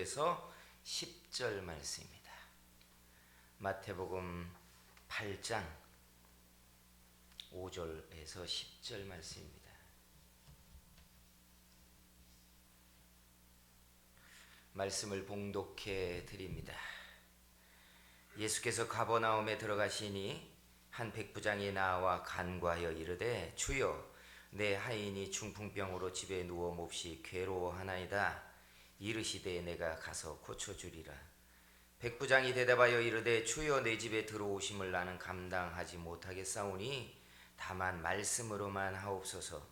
에서 10절 말씀입니다. 마태복음 8장 5절에서 10절 말씀입니다. 말씀을 봉독해 드립니다. 예수께서 가버나움에 들어가시니 한 백부장이 나와 간구하여 이르되 주여 내 하인이 중풍병으로 집에 누워 몹시 괴로워하나이다. 이르시되 내가 가서 고쳐주리라. 백부장이 대답하여 이르되 주여 내 집에 들어오심을 나는 감당하지 못하겠사오니 다만 말씀으로만 하옵소서.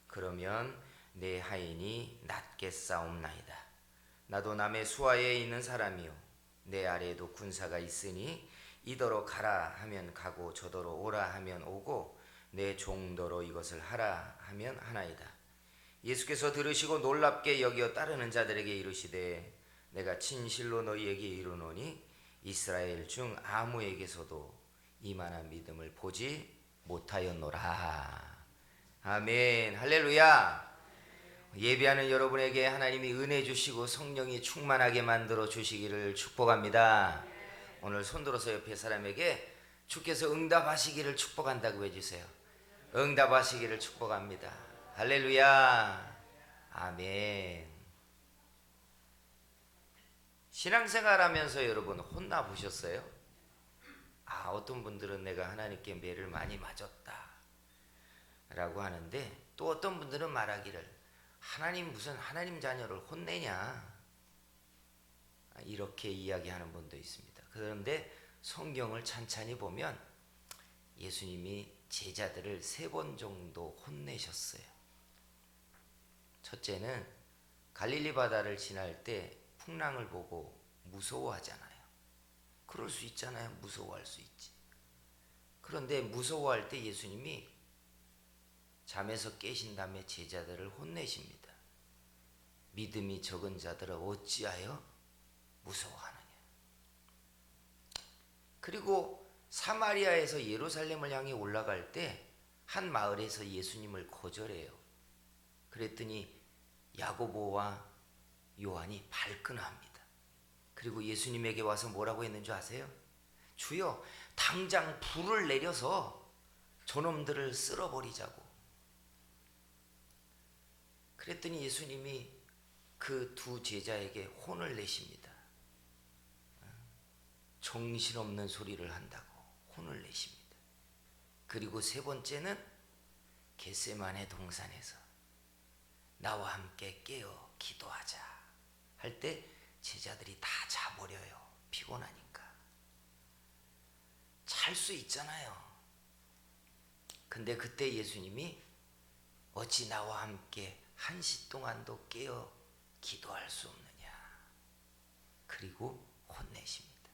그러면 내 하인이 낫겠사옵나이다. 나도 남의 수하에 있는 사람이요 내 아래에도 군사가 있으니 이더러 가라 하면 가고 저더러 오라 하면 오고 내 종더러 이것을 하라 하면 하나이다. 예수께서 들으시고 놀랍게 여겨 따르는 자들에게 이르시되 내가 진실로 너희에게 이르노니 이스라엘 중 아무에게서도 이만한 믿음을 보지 못하였노라. 아멘. 할렐루야. 예배하는 여러분에게 하나님이 은혜 주시고 성령이 충만하게 만들어 주시기를 축복합니다. 오늘 손들어서 옆에 사람에게 주께서 응답하시기를 축복한다고 해주세요. 응답하시기를 축복합니다. 할렐루야. 아멘. 신앙생활하면서 여러분 혼나 보셨어요? 어떤 분들은 내가 하나님께 매를 많이 맞았다 라고 하는데, 또 어떤 분들은 말하기를 하나님 무슨 하나님 자녀를 혼내냐 이렇게 이야기하는 분도 있습니다. 그런데 성경을 찬찬히 보면 예수님이 제자들을 3번 정도 혼내셨어요. 첫째는 갈릴리 바다를 지날 때 풍랑을 보고 무서워하잖아요. 그럴 수 있잖아요. 무서워할 수 있지. 그런데 무서워할 때 예수님이 잠에서 깨신 다음에 제자들을 혼내십니다. 믿음이 적은 자들아 어찌하여 무서워하느냐. 그리고 사마리아에서 예루살렘을 향해 올라갈 때 한 마을에서 예수님을 거절해요. 그랬더니 야고보와 요한이 발끈합니다. 그리고 예수님에게 와서 뭐라고 했는 줄 아세요? 주여 당장 불을 내려서 저놈들을 쓸어버리자고. 그랬더니 예수님이 그 두 제자에게 혼을 내십니다. 정신없는 소리를 한다고 혼을 내십니다. 그리고 3번째는 겟세마네 동산에서 나와 함께 깨어 기도하자 할 때 제자들이 다 자버려요. 피곤하니까. 잘 수 있잖아요. 근데 그때 예수님이 어찌 나와 함께 1시 동안도 깨어 기도할 수 없느냐. 그리고 혼내십니다.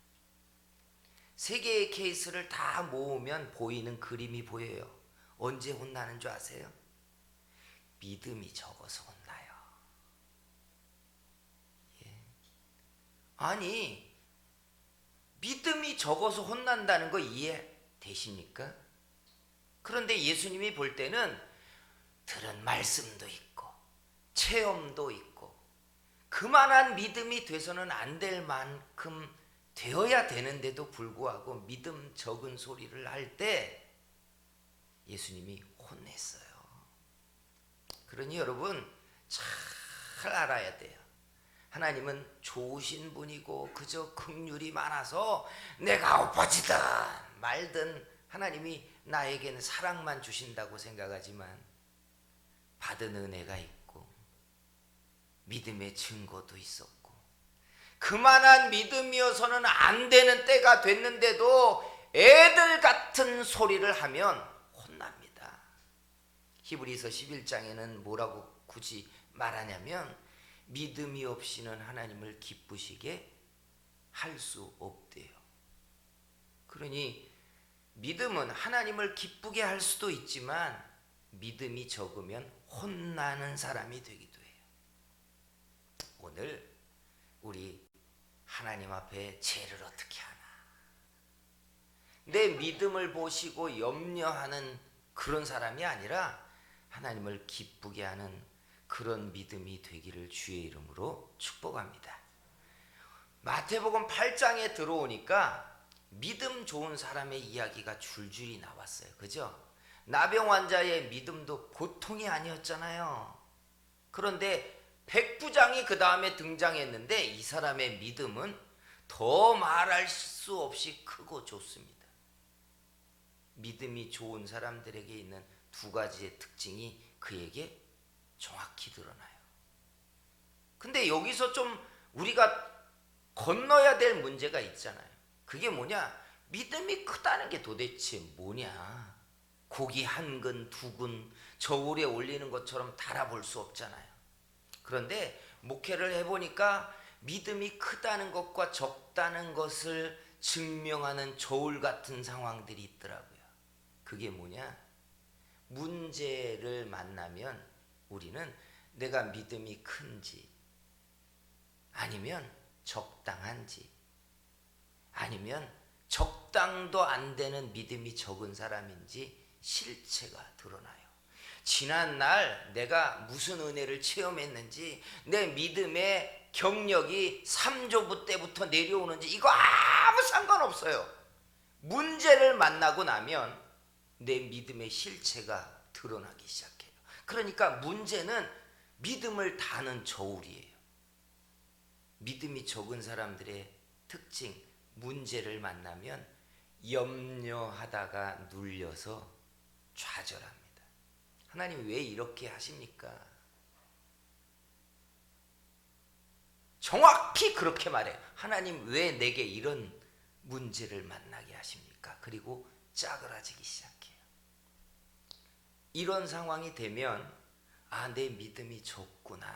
3개의 케이스를 다 모으면 보이는 그림이 보여요. 언제 혼나는 줄 아세요? 믿음이 적어서 혼나요. 아니, 믿음이 적어서 혼난다는 거 이해되십니까? 그런데 예수님이 볼 때는 들은 말씀도 있고 체험도 있고 그만한 믿음이 돼서는 안 될 만큼 되어야 되는데도 불구하고 믿음 적은 소리를 할 때 예수님이 혼냈어요. 그러니 여러분 잘 알아야 돼요. 하나님은 좋으신 분이고 그저 긍휼이 많아서 내가 엎어지든 말든 하나님이 나에게는 사랑만 주신다고 생각하지만 받은 은혜가 있고 믿음의 증거도 있었고 그만한 믿음이어서는 안 되는 때가 됐는데도 애들 같은 소리를 하면 혼납니다. 히브리서 11장에는 뭐라고 굳이 말하냐면 믿음이 없이는 하나님을 기쁘시게 할 수 없대요. 그러니 믿음은 하나님을 기쁘게 할 수도 있지만 믿음이 적으면 혼나는 사람이 되기도 해요. 오늘 우리 하나님 앞에 죄를 어떻게 하나, 내 믿음을 보시고 염려하는 그런 사람이 아니라 하나님을 기쁘게 하는 그런 믿음이 되기를 주의 이름으로 축복합니다. 마태복음 8장에 들어오니까 믿음 좋은 사람의 이야기가 줄줄이 나왔어요. 그죠? 나병 환자의 믿음도 보통이 아니었잖아요. 그런데 백부장이 그 다음에 등장했는데 이 사람의 믿음은 더 말할 수 없이 크고 좋습니다. 믿음이 좋은 사람들에게 있는 두 가지의 특징이 그에게 정확히 드러나요. 근데 여기서 좀 우리가 건너야 될 문제가 있잖아요. 그게 뭐냐? 믿음이 크다는 게 도대체 뭐냐? 고기 한 근, 두 근 저울에 올리는 것처럼 달아볼 수 없잖아요. 그런데 목회를 해보니까 믿음이 크다는 것과 적다는 것을 증명하는 저울 같은 상황들이 있더라고요. 그게 뭐냐? 문제를 만나면 우리는 내가 믿음이 큰지 아니면 적당한지 아니면 적당도 안 되는 믿음이 적은 사람인지 실체가 드러나요. 지난날 내가 무슨 은혜를 체험했는지 내 믿음의 경력이 3조부 때부터 내려오는지 이거 아무 상관없어요. 문제를 만나고 나면 내 믿음의 실체가 드러나기 시작해요. 그러니까 문제는 믿음을 다는 저울이에요. 믿음이 적은 사람들의 특징, 문제를 만나면 염려하다가 눌려서 좌절합니다. 하나님 왜 이렇게 하십니까? 정확히 그렇게 말해요. 하나님 왜 내게 이런 문제를 만나게 하십니까? 그리고 짜그라지기 시작해요. 이런 상황이 되면 아, 내 믿음이 적구나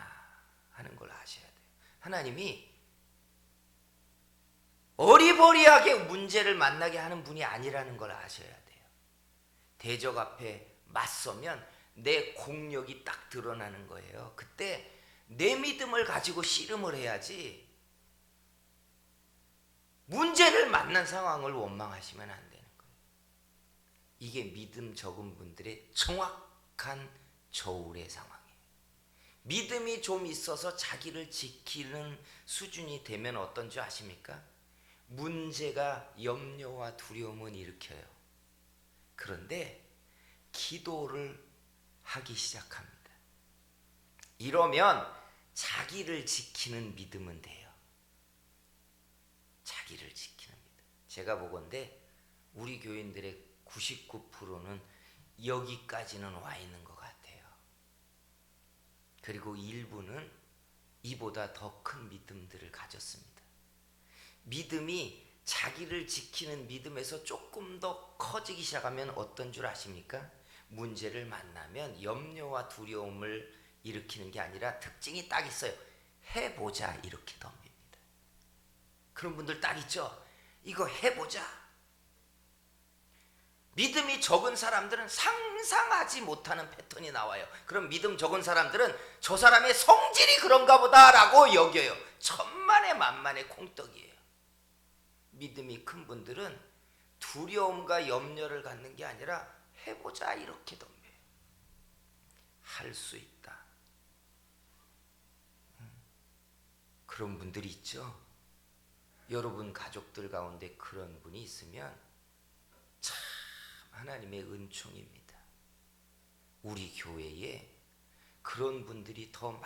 하는 걸 아셔야 돼요. 하나님이 어리버리하게 문제를 만나게 하는 분이 아니라는 걸 아셔야 돼요. 대적 앞에 맞서면 내 공력이 딱 드러나는 거예요. 그때 내 믿음을 가지고 씨름을 해야지 문제를 만난 상황을 원망하시면 안 되는 거예요. 이게 믿음 적은 분들의 정확한 저울의 상황이에요. 믿음이 좀 있어서 자기를 지키는 수준이 되면 어떤 줄 아십니까? 문제가 염려와 두려움은 일으켜요. 그런데 기도를 하기 시작합니다. 이러면 자기를 지키는 믿음은 돼요. 자기를 지키는 믿음. 제가 보건대 우리 교인들의 99%는 여기까지는 와 있는 것 같아요. 그리고 일부는 이보다 더 큰 믿음들을 가졌습니다. 믿음이 자기를 지키는 믿음에서 조금 더 커지기 시작하면 어떤 줄 아십니까? 문제를 만나면 염려와 두려움을 일으키는 게 아니라 특징이 딱 있어요. 해보자 이렇게 덤빕니다. 그런 분들 딱 있죠? 이거 해보자. 믿음이 적은 사람들은 상상하지 못하는 패턴이 나와요. 그럼 믿음 적은 사람들은 저 사람의 성질이 그런가 보다라고 여겨요. 천만에 만만의 콩떡이에요. 믿음이 큰 분들은 두려움과 염려를 갖는 게 아니라 해보자 이렇게 덤벼요. 할 수 있다. 그런 분들이 있죠. 여러분 가족들 가운데 그런 분이 있으면 참 하나님의 은총입니다. 우리 교회에 그런 분들이 더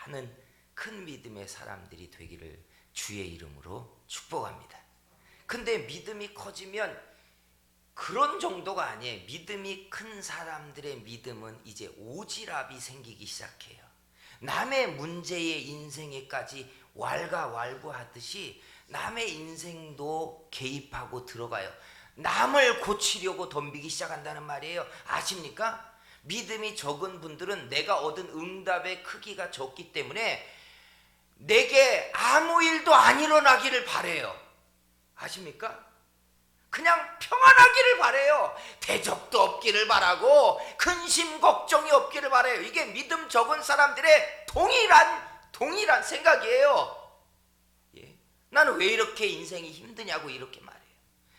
많은 큰 믿음의 사람들이 되기를 주의 이름으로 축복합니다. 근데 믿음이 커지면 그런 정도가 아니에요. 믿음이 큰 사람들의 믿음은 이제 오지랖이 생기기 시작해요. 남의 문제의 인생에까지 왈가왈부하듯이 남의 인생도 개입하고 들어가요. 남을 고치려고 덤비기 시작한다는 말이에요. 아십니까? 믿음이 적은 분들은 내가 얻은 응답의 크기가 적기 때문에 내게 아무 일도 안 일어나기를 바래요. 아십니까? 그냥 평안하기를 바래요. 대적도 없기를 바라고 근심 걱정이 없기를 바래요. 이게 믿음 적은 사람들의 동일한 생각이에요. 예. 나는 왜 이렇게 인생이 힘드냐고 이렇게 말해요.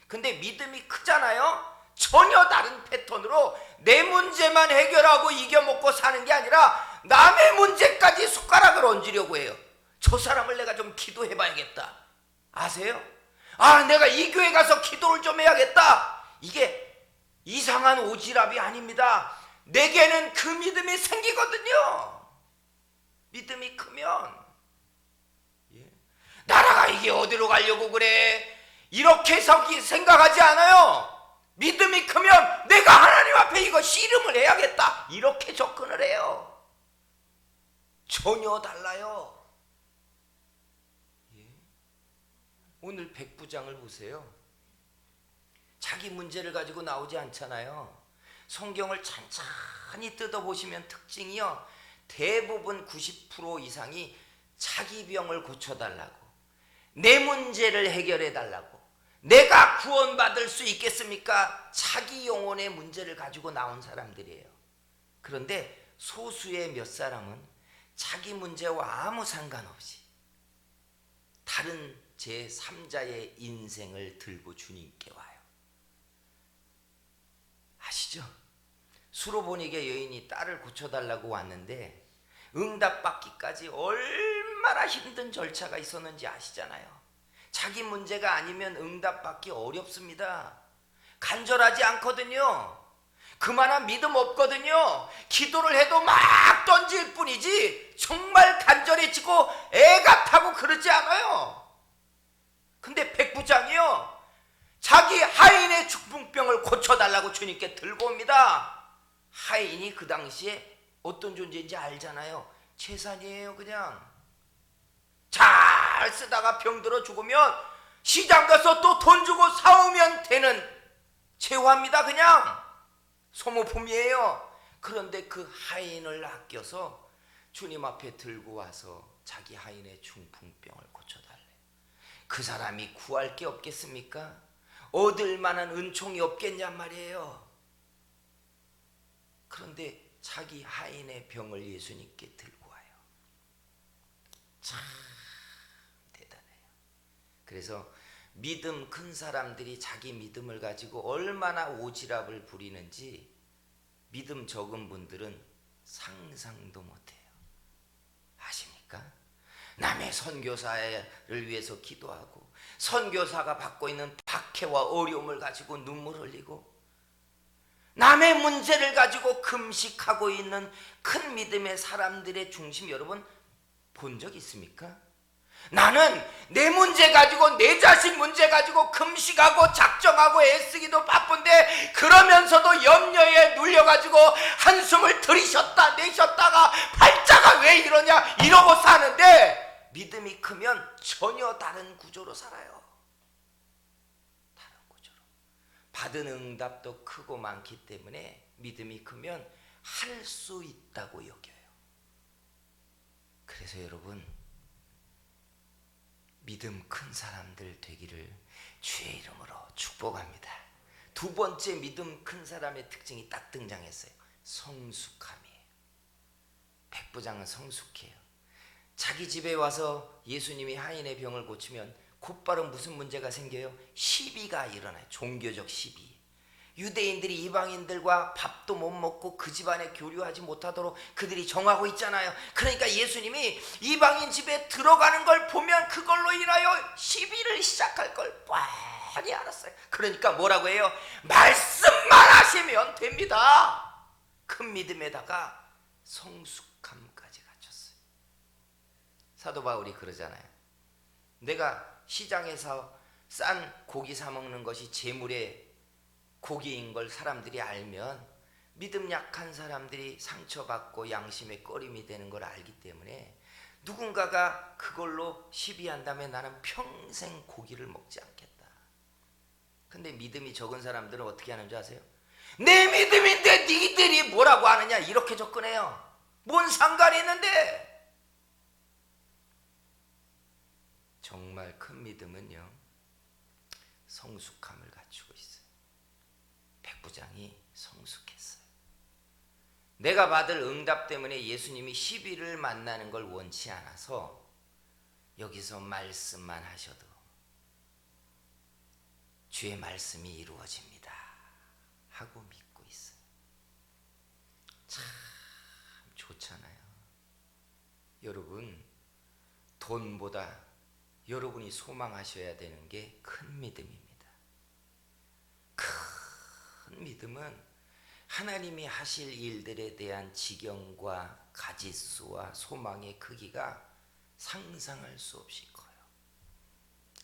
근데 믿음이 크잖아요. 전혀 다른 패턴으로 내 문제만 해결하고 이겨먹고 사는 게 아니라 남의 문제까지 숟가락을 얹으려고 해요. 저 사람을 내가 좀 기도해 봐야겠다. 아세요? 아, 내가 이 교회 가서 기도를 좀 해야겠다. 이게 이상한 오지랖이 아닙니다. 내게는 그 믿음이 생기거든요. 믿음이 크면. 나라가 이게 어디로 가려고 그래? 이렇게 생각하지 않아요. 믿음이 크면 내가 하나님 앞에 이거 씨름을 해야겠다. 이렇게 접근을 해요. 전혀 달라요. 오늘 백부장을 보세요. 자기 문제를 가지고 나오지 않잖아요. 성경을 찬찬히 뜯어보시면 특징이요, 대부분 90% 이상이 자기 병을 고쳐달라고, 내 문제를 해결해달라고, 내가 구원받을 수 있겠습니까? 자기 영혼의 문제를 가지고 나온 사람들이에요. 그런데 소수의 몇 사람은 자기 문제와 아무 상관없이 다른 제3자의 인생을 들고 주님께 와요. 아시죠? 수로보니게 여인이 딸을 고쳐달라고 왔는데 응답받기까지 얼마나 힘든 절차가 있었는지 아시잖아요. 자기 문제가 아니면 응답받기 어렵습니다. 간절하지 않거든요. 그만한 믿음 없거든요. 기도를 해도 막 던질 뿐이지 정말 간절해지고 애가 타고 그러지 않아요. 근데 백부장이요, 자기 하인의 중풍병을 고쳐달라고 주님께 들고 옵니다. 하인이 그 당시에 어떤 존재인지 알잖아요. 재산이에요. 그냥 잘 쓰다가 병들어 죽으면 시장 가서 또 돈 주고 사오면 되는 재화입니다. 그냥 소모품이에요. 그런데 그 하인을 아껴서 주님 앞에 들고 와서 자기 하인의 중풍병을 고쳐달래. 그 사람이 구할 게 없겠습니까? 얻을 만한 은총이 없겠냔 말이에요. 그런데 자기 하인의 병을 예수님께 들고 와요. 참 대단해요. 그래서 믿음 큰 사람들이 자기 믿음을 가지고 얼마나 오지랖을 부리는지 믿음 적은 분들은 상상도 못해요. 아십니까? 남의 선교사를 위해서 기도하고 선교사가 받고 있는 박해와 어려움을 가지고 눈물 흘리고 남의 문제를 가지고 금식하고 있는 큰 믿음의 사람들의 중심 여러분 본 적 있습니까? 나는 내 문제 가지고 내 자식 문제 가지고 금식하고 작정하고 애쓰기도 바쁜데 그러면서도 염려에 눌려가지고 한숨을 들이셨다 내셨다가 팔자가 왜 이러냐 이러고 사는데 믿음이 크면 전혀 다른 구조로 살아요. 다른 구조로. 받은 응답도 크고 많기 때문에 믿음이 크면 할 수 있다고 여겨요. 그래서 여러분 믿음 큰 사람들 되기를 주의 이름으로 축복합니다. 두 번째 믿음 큰 사람의 특징이 딱 등장했어요. 성숙함이에요. 백부장은 성숙해요. 자기 집에 와서 예수님이 하인의 병을 고치면 곧바로 무슨 문제가 생겨요? 시비가 일어나요. 종교적 시비. 유대인들이 이방인들과 밥도 못 먹고 그 집안에 교류하지 못하도록 그들이 정하고 있잖아요. 그러니까 예수님이 이방인 집에 들어가는 걸 보면 그걸로 인하여 시비를 시작할 걸 뻔히 알았어요. 그러니까 뭐라고 해요? 말씀만 하시면 됩니다. 큰 믿음에다가 성숙함까지 갖췄어요. 사도 바울이 그러잖아요. 내가 시장에서 싼 고기 사 먹는 것이 재물의 고기인 걸 사람들이 알면 믿음 약한 사람들이 상처받고 양심의 꺼림이 되는 걸 알기 때문에 누군가가 그걸로 시비한다면 나는 평생 고기를 먹지 않겠다. 근데 믿음이 적은 사람들은 어떻게 하는 줄 아세요? 내 믿음인데 니들이 뭐라고 하느냐 이렇게 접근해요. 뭔 상관이 있는데. 정말 큰 믿음은요 성숙함을 갖추고 있어요. 백부장이 성숙했어요. 내가 받을 응답 때문에 예수님이 시비를 만나는 걸 원치 않아서 여기서 말씀만 하셔도 주의 말씀이 이루어집니다 하고 믿고 있어요. 참 좋잖아요. 여러분 돈보다 여러분이 소망하셔야 되는 게 큰 믿음입니다. 큰 믿음은 하나님이 하실 일들에 대한 지경과 가짓수와 소망의 크기가 상상할 수 없이 커요.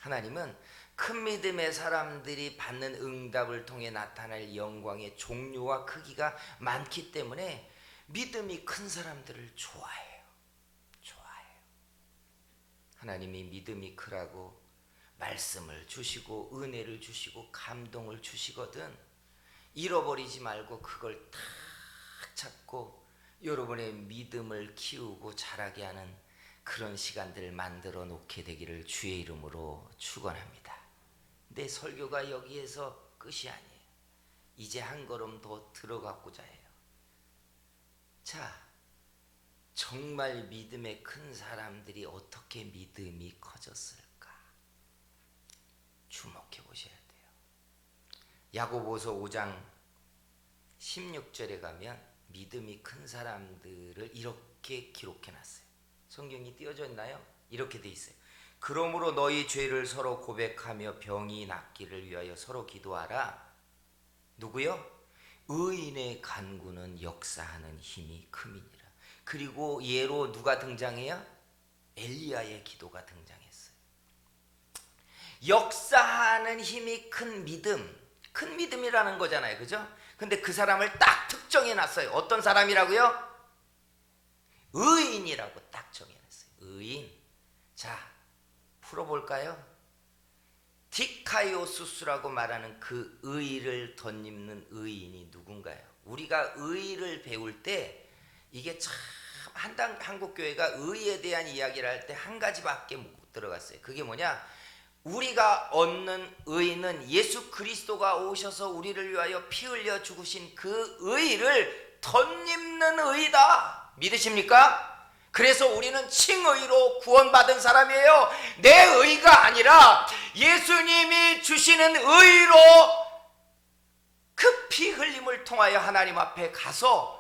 하나님은 큰 믿음의 사람들이 받는 응답을 통해 나타날 영광의 종류와 크기가 많기 때문에 믿음이 큰 사람들을 좋아해요. 하나님이 믿음이 크라고 말씀을 주시고 은혜를 주시고 감동을 주시거든 잃어버리지 말고 그걸 탁 찾고 여러분의 믿음을 키우고 자라게 하는 그런 시간들을 만들어 놓게 되기를 주의 이름으로 축원합니다. 내 설교가 여기에서 끝이 아니에요. 이제 한 걸음 더 들어가고자 해요. 자, 정말 믿음의 큰 사람들이 어떻게 믿음이 커졌을까? 주목해 보셔야 돼요. 야고보서 5장 16절에 가면 믿음이 큰 사람들을 이렇게 기록해 놨어요. 성경이 띄어져 있나요? 이렇게 돼 있어요. 그러므로 너희 죄를 서로 고백하며 병이 낫기를 위하여 서로 기도하라. 누구요? 의인의 간구는 역사하는 힘이 큼이니라. 그리고 예로 누가 등장해요? 엘리야의 기도가 등장했어요. 역사하는 힘이 큰 믿음이라는 거잖아요. 그죠? 근데 그 사람을 딱 특정해 놨어요. 어떤 사람이라고요? 의인이라고 딱 정해놨어요. 의인. 자, 풀어볼까요? 디카이오수스라고 말하는 그 의를 덧입는 의인이 누군가요? 우리가 의를 배울 때 이게 참 한국교회가 의에 대한 이야기를 할 때 한 가지밖에 못 들어갔어요. 그게 뭐냐? 우리가 얻는 의는 예수 그리스도가 오셔서 우리를 위하여 피 흘려 죽으신 그 의를 덧입는 의다. 믿으십니까? 그래서 우리는 칭의로 구원받은 사람이에요. 내 의가 아니라 예수님이 주시는 의로 그 피 흘림을 통하여 하나님 앞에 가서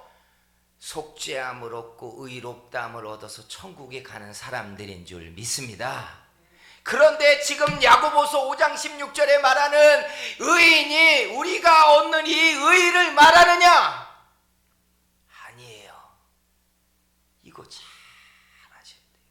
속죄함을 얻고 의롭다함을 얻어서 천국에 가는 사람들인 줄 믿습니다. 그런데 지금 야고보서 5장 16절에 말하는 의인이 우리가 얻는 이 의를 말하느냐? 아니에요. 이거 잘 아셔야 돼요.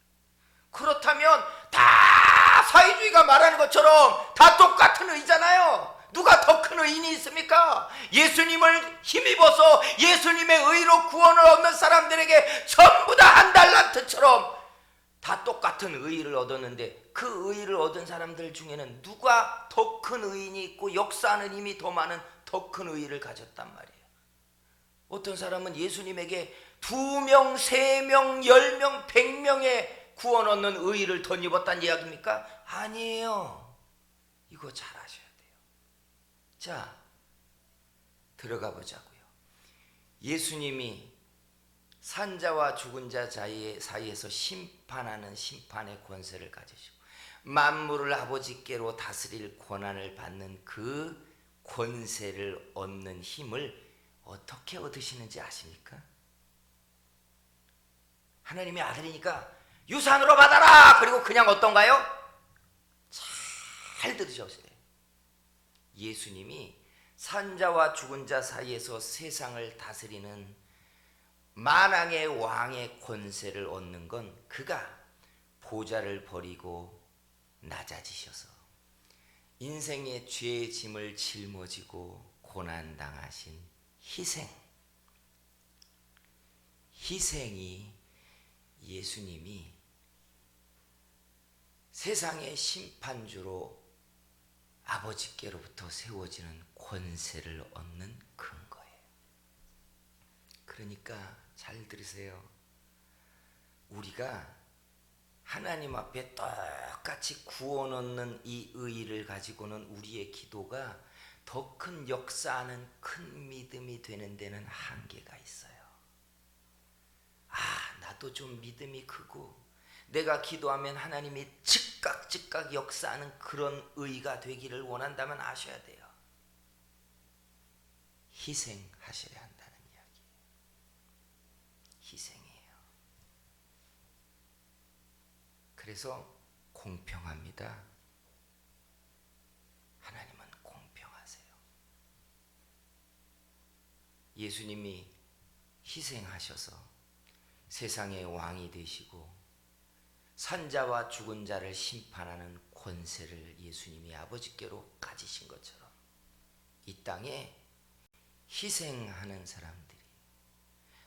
그렇다면 다 사회주의가 말하는 것처럼 다 똑같은 의잖아요. 누가 더 큰 의인이 있습니까? 예수님을 힘입어서 예수님의 의로 구원을 얻는 사람들에게 전부 다 한 달란트처럼 다 똑같은 의를 얻었는데 그 의를 얻은 사람들 중에는 누가 더 큰 의인이 있고 역사하는 힘이 더 많은 더 큰 의를 가졌단 말이에요. 어떤 사람은 예수님에게 2명, 3명, 10명, 100명의 구원 얻는 의를 덧입었다는 이야기입니까? 아니에요. 이거 잘 아셔야 돼요. 자, 들어가 보자고요. 예수님이 산자와 죽은 자 사이에서 심판하는 심판의 권세를 가지시고 만물을 아버지께로 다스릴 권한을 받는 그 권세를 얻는 힘을 어떻게 얻으시는지 아십니까? 하나님의 아들이니까 유산으로 받아라! 그리고 그냥 어떤가요? 잘 들으셔야 돼요. 예수님이 산자와 죽은 자 사이에서 세상을 다스리는 만왕의 왕의 권세를 얻는 건 그가 보좌를 버리고 낮아지셔서 인생의 죄의 짐을 짊어지고 고난당하신 희생이 예수님이 세상의 심판주로 아버지께로부터 세워지는 권세를 얻는 근거예요. 그러니까 잘 들으세요. 우리가 하나님 앞에 똑같이 구원 얻는 이 의의를 가지고는 우리의 기도가 더 큰 역사하는 큰 믿음이 되는 데는 한계가 있어요. 나도 좀 믿음이 크고 내가 기도하면 하나님이 즉각 역사하는 그런 의가 되기를 원한다면 아셔야 돼요. 희생하셔야 한다는 이야기예요. 희생이에요. 그래서 공평합니다. 하나님은 공평하세요. 예수님이 희생하셔서 세상의 왕이 되시고 산자와 죽은 자를 심판하는 권세를 예수님이 아버지께로 가지신 것처럼 이 땅에 희생하는 사람들이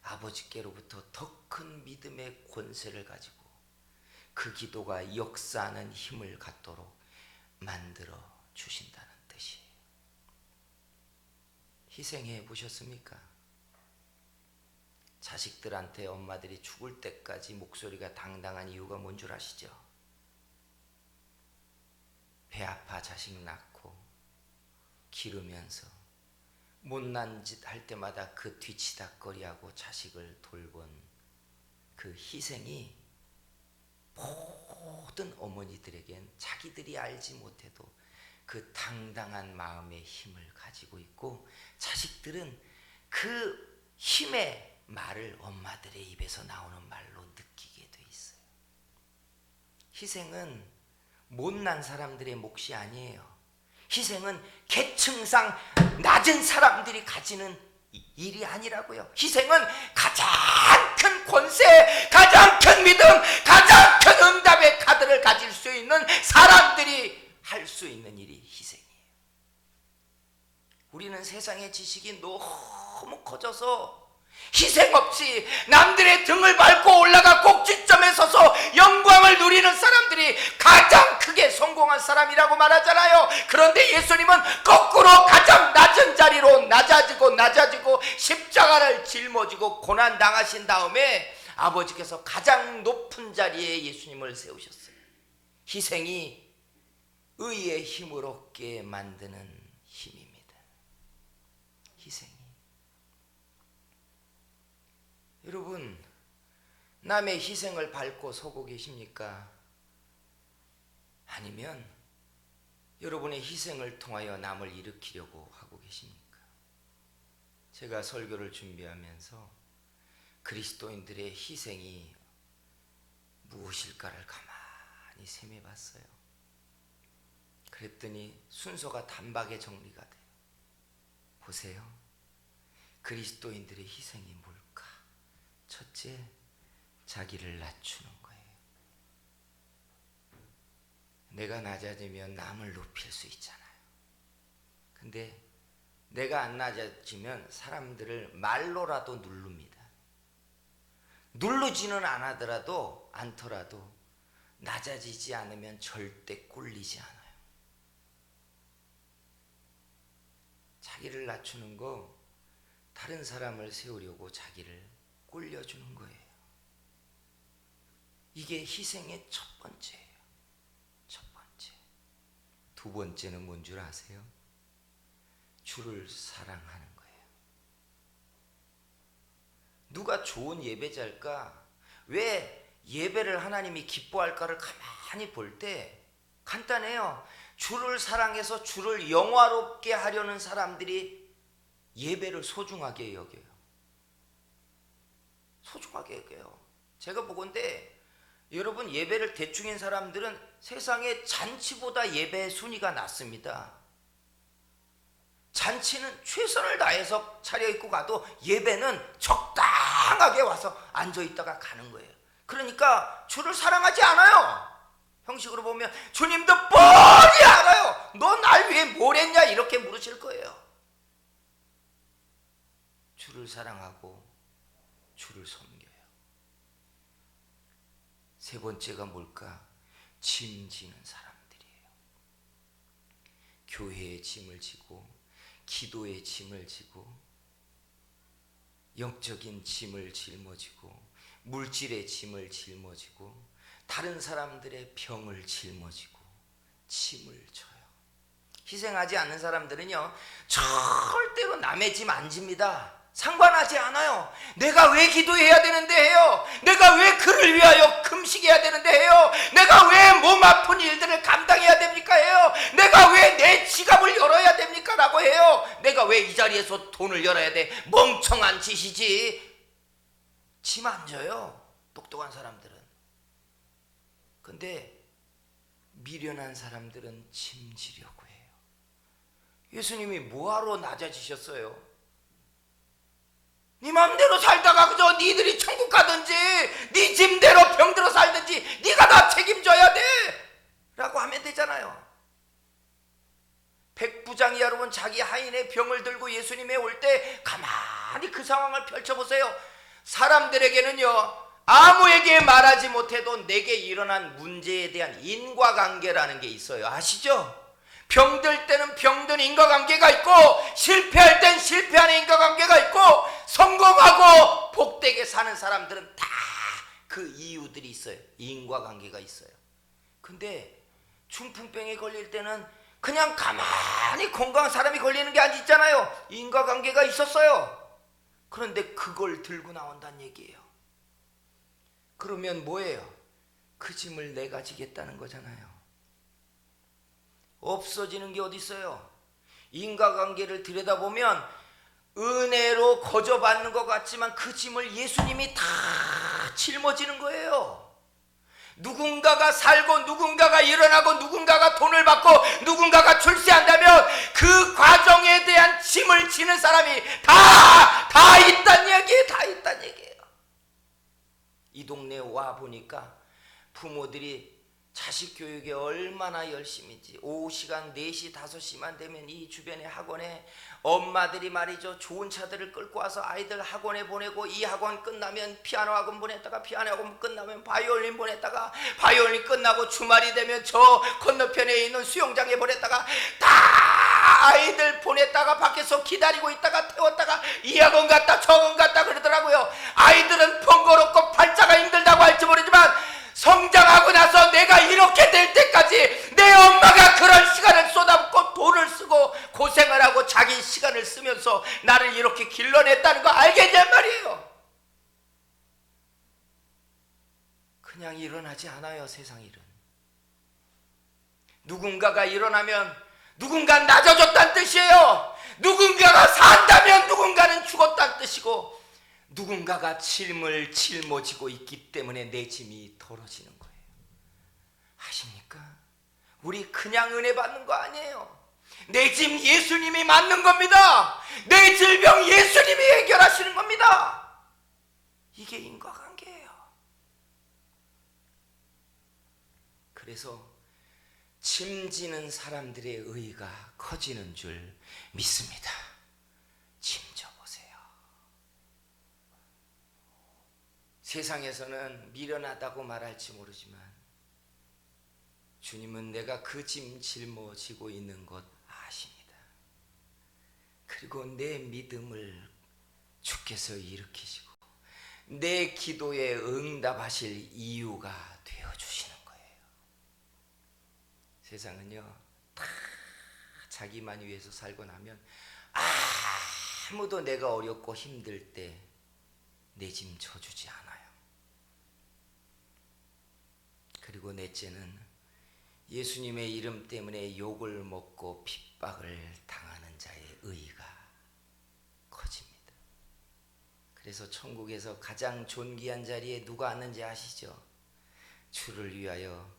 아버지께로부터 더 큰 믿음의 권세를 가지고 그 기도가 역사하는 힘을 갖도록 만들어 주신다는 뜻이에요. 희생해 보셨습니까? 자식들한테 엄마들이 죽을 때까지 목소리가 당당한 이유가 뭔 줄 아시죠? 배 아파 자식 낳고 기르면서 못난 짓 할 때마다 그 뒤치다꺼리하고 자식을 돌본 그 희생이 모든 어머니들에겐 자기들이 알지 못해도 그 당당한 마음의 힘을 가지고 있고 자식들은 그 힘의 말을 엄마들의 입에서 나오는 말로 느끼게 돼 있어요. 희생은 못난 사람들의 몫이 아니에요. 희생은 계층상 낮은 사람들이 가지는 일이 아니라고요. 희생은 가장 큰 권세, 가장 큰 믿음, 가장 큰 응답의 카드를 가질 수 있는 사람들이 할 수 있는 일이 희생이에요. 우리는 세상의 지식이 너무 커져서 희생 없이 남들의 등을 밟고 올라가 꼭지점에 서서 영광을 누리는 사람들이 가장 크게 성공한 사람이라고 말하잖아요. 그런데 예수님은 거꾸로 가장 낮은 자리로 낮아지고 십자가를 짊어지고 고난당하신 다음에 아버지께서 가장 높은 자리에 예수님을 세우셨어요. 희생이 의의 힘을 얻게 만드는 힘입니다. 희생이. 여러분, 남의 희생을 밟고 서고 계십니까? 아니면 여러분의 희생을 통하여 남을 일으키려고 하고 계십니까? 제가 설교를 준비하면서 그리스도인들의 희생이 무엇일까를 가만히 셈해봤어요. 그랬더니 순서가 단박에 정리가 돼요. 보세요. 그리스도인들의 희생이 뭘까? 첫째, 자기를 낮추는 거예요. 내가 낮아지면 남을 높일 수 있잖아요. 근데 내가 안 낮아지면 사람들을 말로라도 누릅니다. 누르지는 않더라도 낮아지지 않으면 절대 꼴리지 않아요. 자기를 낮추는 거, 다른 사람을 세우려고 자기를 꼴려주는 거예요. 이게 희생의 첫 번째예요. 첫 번째. 두 번째는 뭔 줄 아세요? 주를 사랑하는 거예요. 누가 좋은 예배자일까? 왜 예배를 하나님이 기뻐할까를 가만히 볼 때 간단해요. 주를 사랑해서 주를 영화롭게 하려는 사람들이 예배를 소중하게 여겨요. 소중하게 여겨요. 제가 보건대 여러분, 예배를 대충인 사람들은 세상에 잔치보다 예배의 순위가 낮습니다. 잔치는 최선을 다해서 차려입고 가도 예배는 적당하게 와서 앉아있다가 가는 거예요. 그러니까 주를 사랑하지 않아요. 형식으로 보면 주님도 뻔히 알아요. 너 날 위해 뭘 했냐 이렇게 물으실 거예요. 주를 사랑하고 주를 섬겨요. 세 번째가 뭘까? 짐 지는 사람들이에요. 교회의 짐을 지고 기도의 짐을 지고 영적인 짐을 짊어지고 물질의 짐을 짊어지고 다른 사람들의 병을 짊어지고 짐을 져요. 희생하지 않는 사람들은요, 절대로 남의 짐 안 집니다. 상관하지 않아요. 내가 왜 기도해야 되는데 해요. 내가 왜 그를 위하여 금식해야 되는데 해요. 내가 왜 몸 아픈 일들을 감당해야 됩니까 해요. 내가 왜 내 지갑을 열어야 됩니까 라고 해요. 내가 왜 이 자리에서 돈을 열어야 돼. 멍청한 짓이지. 짐 안 져요. 똑똑한 사람들은. 근데 미련한 사람들은 짐지려고 해요. 예수님이 뭐하러 낮아지셨어요? 네 맘대로 살다가 그저 니들이 천국 가든지 네 짐대로 병들어 살든지 네가 다 책임져야 돼 라고 하면 되잖아요. 백부장이 여러분 자기 하인의 병을 들고 예수님에 올 때 가만히 그 상황을 펼쳐보세요. 사람들에게는요 아무에게 말하지 못해도 내게 일어난 문제에 대한 인과관계라는 게 있어요. 아시죠? 병들 때는 병든 인과관계가 있고 실패할 땐 실패하는 인과관계가 있고 성공하고 복되게 사는 사람들은 다 그 이유들이 있어요. 인과관계가 있어요. 근데 중풍병에 걸릴 때는 그냥 가만히 건강한 사람이 걸리는 게 아니잖아요. 인과관계가 있었어요. 그런데 그걸 들고 나온다는 얘기예요. 그러면 뭐예요? 그 짐을 내가 지겠다는 거잖아요. 없어지는 게 어디 있어요? 인과관계를 들여다보면 은혜로 거저받는 것 같지만 그 짐을 예수님이 다 짊어지는 거예요. 누군가가 살고 누군가가 일어나고 누군가가 돈을 받고 누군가가 출세한다면 그 과정에 대한 짐을 지는 사람이 다 있다는 얘기예요. 다 있다는 얘기예요. 이 동네에 와 보니까 부모들이 자식 교육에 얼마나 열심인지 오후 시간 4시 5시만 되면 이 주변의 학원에 엄마들이 말이죠 좋은 차들을 끌고 와서 아이들 학원에 보내고 이 학원 끝나면 피아노 학원 보냈다가 피아노 학원 끝나면 바이올린 보냈다가 바이올린 끝나고 주말이 되면 저 건너편에 있는 수영장에 보냈다가 다 아이들 보냈다가 밖에서 기다리고 있다가 태웠다가 이 학원 갔다 저 학원 갔다 그러더라고요. 아이들은 번거롭고 팔자가 힘들다고 할지 모르지만 성장하고 나서 내가 이렇게 될 때까지 내 엄마가 그런 시간을 쏟아붓고 돈을 쓰고 고생을 하고 자기 시간을 쓰면서 나를 이렇게 길러냈다는 거 알겠냔 말이에요. 그냥 일어나지 않아요. 세상 일은. 누군가가 일어나면 누군가 낮아졌다는 뜻이에요. 누군가가 산다면 누군가는 죽었다는 뜻이고 누군가가 짐을 짊어지고 있기 때문에 내 짐이 덜어지는 거예요. 아십니까? 우리 그냥 은혜 받는 거 아니에요. 내 짐 예수님이 맞는 겁니다. 내 질병 예수님이 해결하시는 겁니다. 이게 인과관계예요. 그래서 짐지는 사람들의 의의가 커지는 줄 믿습니다. 짐져 보세요. 세상에서는 미련하다고 말할지 모르지만 주님은 내가 그 짐 짊어지고 있는 것 아십니다. 그리고 내 믿음을 주께서 일으키시고 내 기도에 응답하실 이유가 되어주시는 거예요. 세상은요 다 자기만 위해서 살고 나면 아무도 내가 어렵고 힘들 때 내 짐 져주지 않아요. 그리고 넷째는 예수님의 이름 때문에 욕을 먹고 핍박을 당하는 자의 의의가 커집니다. 그래서 천국에서 가장 존귀한 자리에 누가 앉는지 아시죠? 주를 위하여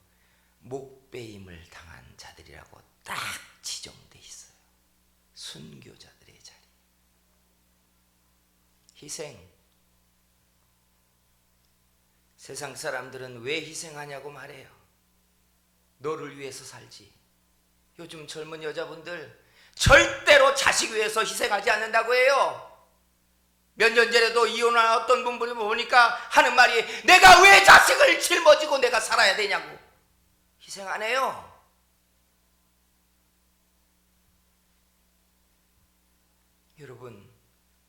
목베임을 당한 자들이라고 딱 지정돼 있어요. 순교자들의 자리. 희생. 세상 사람들은 왜 희생하냐고 말해요. 너를 위해서 살지. 요즘 젊은 여자분들 절대로 자식 위해서 희생하지 않는다고 해요. 몇 년 전에도 이혼한 어떤 분을 보니까 하는 말이 내가 왜 자식을 짊어지고 내가 살아야 되냐고. 희생 안 해요. 여러분,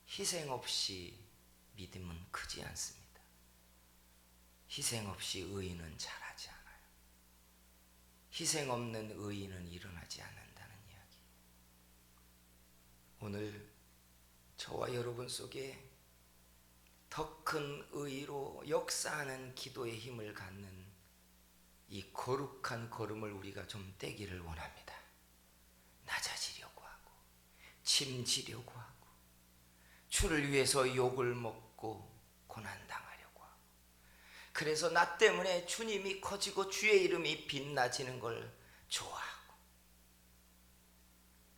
희생 없이 믿음은 크지 않습니다. 희생 없이 의인은 자라지 않아요. 희생 없는 의인은 일어나지 않는다는 이야기. 오늘 저와 여러분 속에 더 큰 의의로 역사하는 기도의 힘을 갖는 이 거룩한 걸음을 우리가 좀 떼기를 원합니다. 낮아지려고 하고 짐지려고 하고 주를 위해서 욕을 먹고 고난당하려고 하고 그래서 나 때문에 주님이 커지고 주의 이름이 빛나지는 걸 좋아하고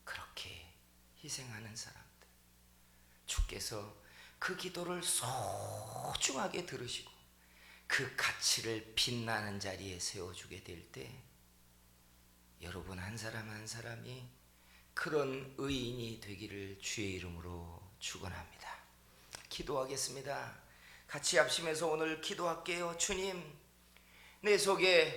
그렇게 희생하는 사람들, 주께서 그 기도를 소중하게 들으시고 그 가치를 빛나는 자리에 세워주게 될 때 여러분 한 사람 한 사람이 그런 의인이 되기를 주의 이름으로 축원합니다. 기도하겠습니다. 같이 합심해서 오늘 기도할게요. 주님, 내 속에